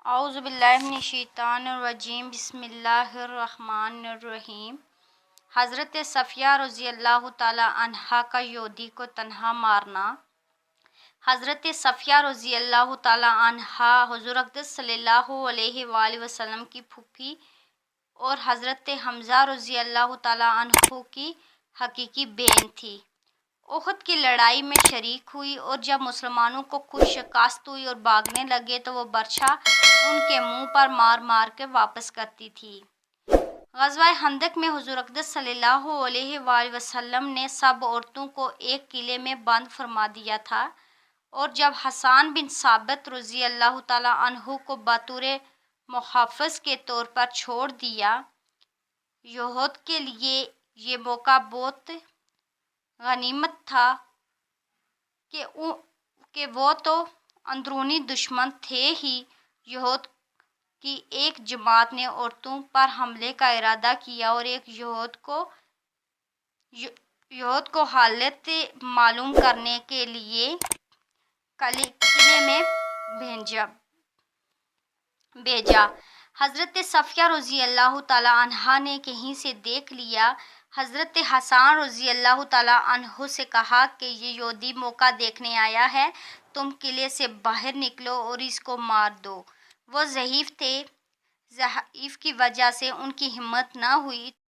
اعوذ باللہ من الشیطان الرجیم، بسم اللہ الرحمن الرحیم۔ حضرت صفیہ رضی اللہ تعالی عنہا کا یہودی کو تنہا مارنا۔ حضرت صفیہ رضی اللہ تعالی عنہا حضور اقدس صلی اللہ علیہ وآلہ وسلم کی پھوپھی اور حضرت حمزہ رضی اللہ تعالی عنہ کی حقیقی بہن تھی۔ احد کی لڑائی میں شریک ہوئی اور جب مسلمانوں کو کچھ شکست ہوئی اور بھاگنے لگے تو وہ برچھا ان کے منہ پر مار مار کے واپس کرتی تھی۔ غزوہ خندق میں حضور اقدس صلی اللہ علیہ وآلہ وسلم نے سب عورتوں کو ایک قلعے میں بند فرما دیا تھا، اور جب حسان بن ثابت رضی اللہ تعالی عنہ کو بطور محافظ کے طور پر چھوڑ دیا۔ یہود کے لیے یہ موقع بہت غنیمت تھا کہ وہ تو اندرونی دشمن تھے ہی، یہود کی ایک جماعت نے عورتوں پر حملے کا ارادہ کیا اور ایک یہود کو حالت معلوم کرنے کے لیے قلعے میں بھیجا۔ حضرت صفیہ رضی اللہ تعالی عنہا نے کہیں سے دیکھ لیا۔ حضرت حسان رضی اللہ تعالی عنہ سے کہا کہ یہ یہودی موقع دیکھنے آیا ہے، تم قلعے سے باہر نکلو اور اس کو مار دو۔ وہ ضعیف تھے، ضعف کی وجہ سے ان کی ہمت نہ ہوئی